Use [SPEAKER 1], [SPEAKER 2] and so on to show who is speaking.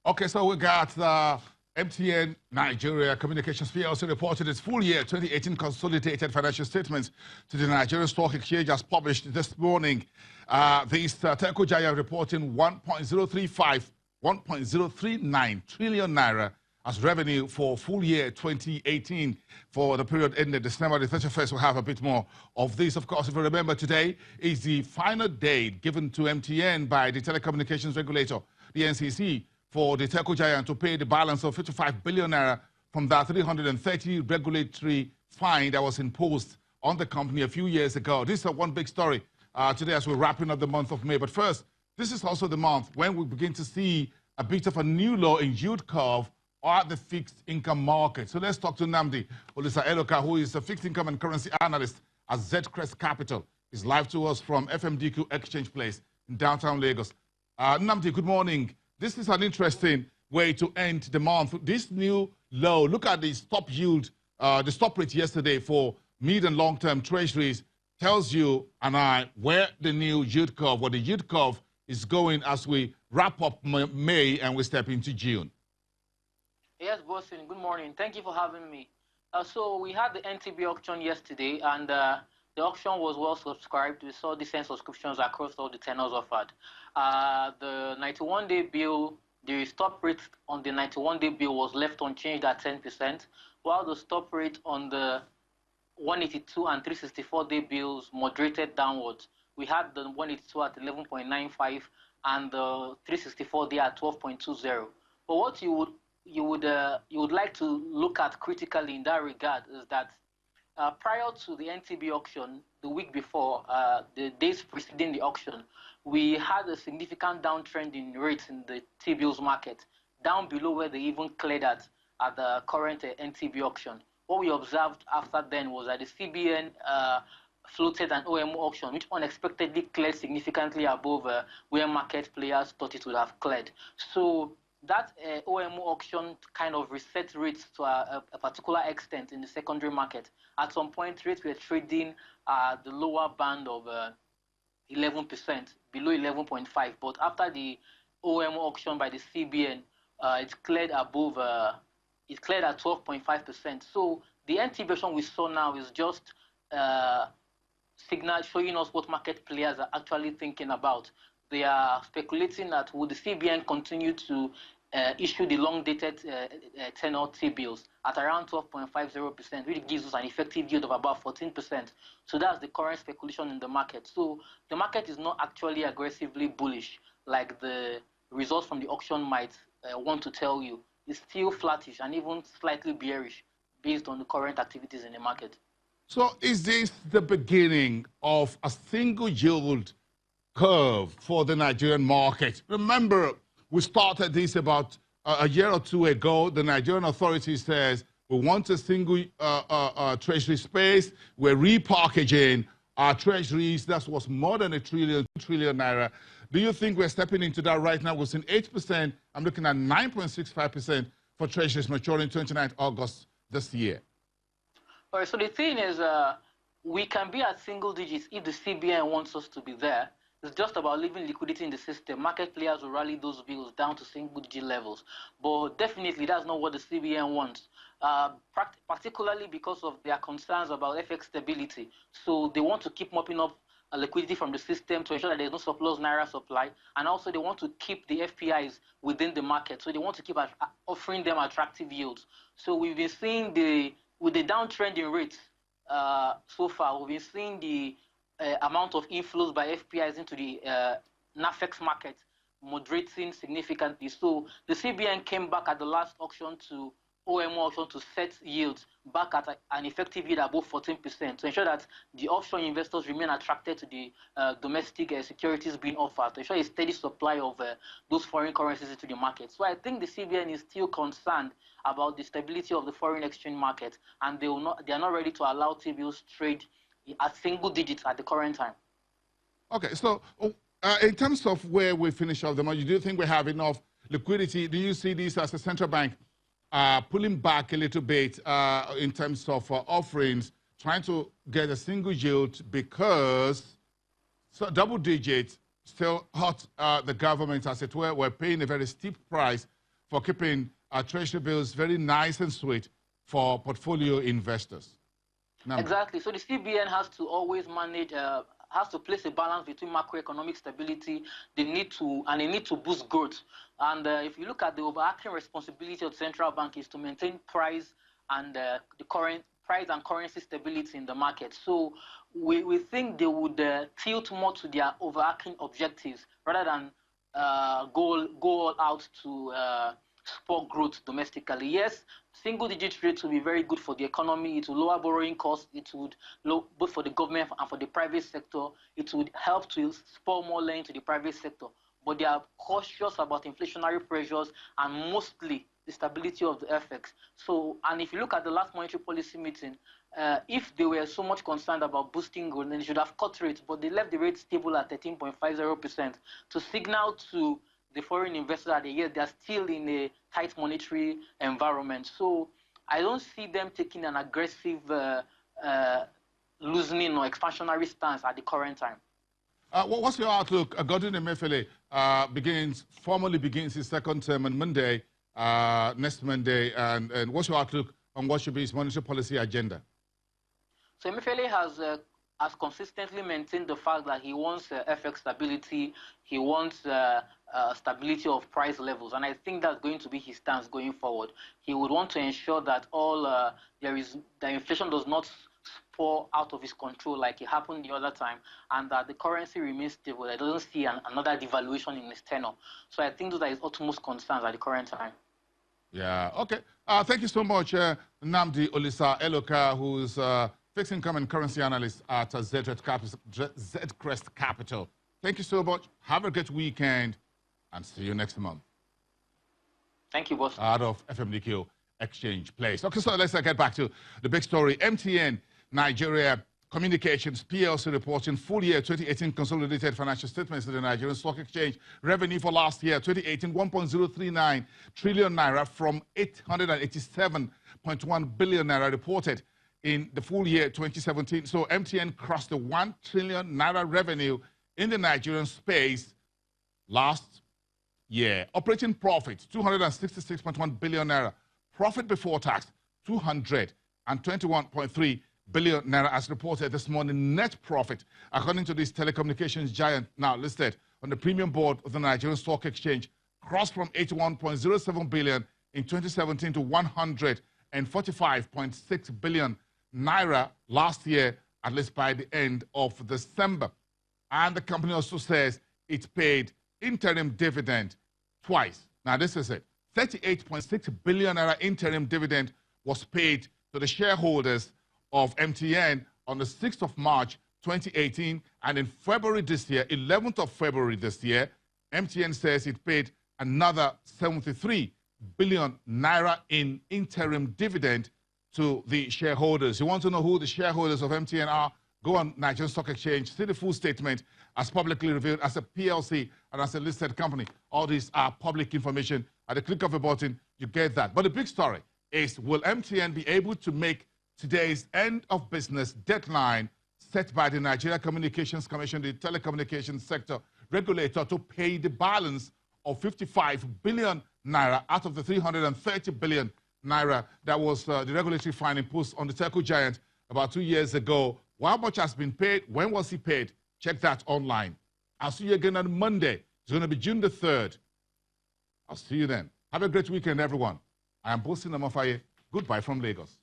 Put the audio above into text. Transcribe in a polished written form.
[SPEAKER 1] Okay, so we got MTN Nigeria Communications PLC reported its full year 2018 consolidated financial statements to the Nigerian Stock Exchange as published this morning. This telco giant reporting 1.039 trillion naira as revenue for full year 2018 for the period ended December the 31st. We'll have a bit more of this. Of course, if you remember, today is the final date given to MTN by the telecommunications regulator, the NCC, for the telco giant to pay the balance of 55 billion naira from that 330 regulatory fine that was imposed on the company a few years ago. This is one big story today as we're wrapping up the month of May. But first, this is also the month when we begin to see a bit of a new low in yield curve at the fixed income market. So let's talk to Nnamdi Olisa Eloka, who is a fixed income and currency analyst at Zcrest Capital. He's live to us from FMDQ Exchange Place in downtown Lagos. Nnamdi, good morning. This is an interesting way to end the month. This new low, look at the stop yield, the stop rate yesterday for mid and long-term treasuries tells you and I where the new yield curve, what the yield curve is going as we wrap up May and we step into June.
[SPEAKER 2] Yes, Boston, good morning. Thank you for having me. So we had the NTB auction yesterday, and the auction was well subscribed. We saw decent subscriptions across all the tenors offered. The 91-day bill, the stop rate on the 91-day bill was left unchanged at 10%, while the stop rate on the 182 and 364-day bills moderated downwards. We had the 182 at 11.95 and the 364-day at 12.20. But what you would like to look at critically in that regard is that prior to the NTB auction, the week before, the days preceding the auction, we had a significant downtrend in rates in the T-bills market, down below where they even cleared at the current NTB auction. What we observed after then was that the CBN floated an OMO auction, which unexpectedly cleared significantly above where market players thought it would have cleared. So that OMO auction kind of reset rates to a particular extent in the secondary market. At some point, rates were trading the lower band of 11%, below 11.5. But after the OMO auction by the CBN, it cleared above, it cleared at 12.5%. So the NTB auction we saw now is just signal showing us what market players are actually thinking about. They are speculating that would the CBN continue to issue the long-dated tenor T-bills at around 12.50%, which gives us an effective yield of about 14%. So that's the current speculation in the market. So the market is not actually aggressively bullish like the results from the auction might want to tell you. It's still flattish and even slightly bearish based on the current activities in the market.
[SPEAKER 1] So is this the beginning of a single yield curve for the Nigerian market? Remember, we started this about a year or two ago. The Nigerian authority says we want a single treasury space. We're repackaging our treasuries. That was more than 2 trillion naira. Do you think we're stepping into that right now? We've seen 8%. I'm looking at 9.65% for treasuries maturing 29th August this year.
[SPEAKER 2] All right, so the thing is, we can be at single digits if the CBN wants us to be there. It's just about leaving liquidity in the system. Market players will rally those bills down to single-digit levels. But definitely, that's not what the CBN wants, particularly because of their concerns about FX stability. So they want to keep mopping up liquidity from the system to ensure that there's no surplus naira supply. And also, they want to keep the FPIs within the market. So they want to keep offering them attractive yields. So we've been seeing with the downtrend in rates so far, we've been seeing the amount of inflows by FPIs into the NAFEX market moderating significantly. So the CBN came back at the last auction to OMO auction to set yields back at an effective yield above 14% to ensure that the offshore investors remain attracted to the domestic securities being offered, to ensure a steady supply of those foreign currencies into the market. So I think the CBN is still concerned about the stability of the foreign exchange market, and they are not ready to allow T-bills trade at single digits at the current time.
[SPEAKER 1] Okay, so in terms of where we finish off the month, do you think we have enough liquidity? Do you see this as a central bank pulling back a little bit in terms of offerings, trying to get a single yield because double digits still hurt the government, as it were. We're paying a very steep price for keeping treasury bills very nice and sweet for portfolio investors.
[SPEAKER 2] Exactly. So the CBN has to always manage, has to place a balance between macroeconomic stability, they need to boost growth. And if you look at the overarching responsibility of the central bank is to maintain price and the current price and currency stability in the market. So we think they would tilt more to their overarching objectives rather than go all out to support growth domestically. Yes, single-digit rates will be very good for the economy. It will lower borrowing costs. It would both for the government and for the private sector. It would help to spur more lending to the private sector. But they are cautious about inflationary pressures and mostly the stability of the FX. So, and if you look at the last monetary policy meeting, if they were so much concerned about boosting growth, then they should have cut rates, but they left the rate stable at 13.50% to signal to the foreign investors that they're still in a tight monetary environment. So I don't see them taking an aggressive loosening or expansionary stance at the current time.
[SPEAKER 1] What's your outlook? Godwin Emefiele formally begins his second term on Monday, next Monday, and what's your outlook on what should be his monetary policy agenda?
[SPEAKER 2] So Emefiele has consistently maintained the fact that he wants FX stability, he wants stability of price levels, and I think that's going to be his stance going forward. He would want to ensure that the inflation does not pour out of his control like it happened the other time, and that the currency remains stable. I doesn't see another devaluation in his tenure. So I think those are his utmost concerns at the current time.
[SPEAKER 1] Yeah, okay. Thank you so much, Nnamdi Olisa Eloka, who's fixed income and currency analyst at Zcrest Capital. Thank you so much. Have a great weekend, and see you next month.
[SPEAKER 2] Thank you, boss.
[SPEAKER 1] Out of FMDQ Exchange Place. Okay, so let's get back to the big story. MTN Nigeria Communications PLC reporting full year 2018 consolidated financial statements to the Nigerian Stock Exchange. Revenue for last year, 2018, 1.039 trillion naira from 887.1 billion naira reported in the full year 2017. So MTN crossed the 1 trillion naira revenue in the Nigerian space last year. Operating profit, 266.1 billion naira. Profit before tax, 221.3 billion naira as reported this morning. Net profit, according to this telecommunications giant now listed on the premium board of the Nigerian Stock Exchange, crossed from 81.07 billion in 2017 to 145.6 billion naira last year, at least by the end of December. And the company also says it paid interim dividend twice. Now this is it. 38.6 billion naira interim dividend was paid to the shareholders of MTN on the 6th of March 2018, and in February this year, 11th of February this year, MTN says it paid another 73 billion naira in interim dividend to the shareholders. You want to know who the shareholders of MTN are? Go on Nigerian Stock Exchange, see the full statement as publicly revealed as a PLC and as a listed company. All these are public information. At the click of a button, you get that. But the big story is, will MTN be able to make today's end of business deadline set by the Nigeria Communications Commission, the telecommunications sector regulator, to pay the balance of 55 billion naira out of the 330 billion naira that was the regulatory fine imposed on the telco giant about 2 years ago? How much has been paid? When was he paid? Check that online. I'll see you again on Monday. It's going to be June the 3rd. I'll see you then. Have a great weekend, everyone. I am Bosin Amafaye. Goodbye from Lagos.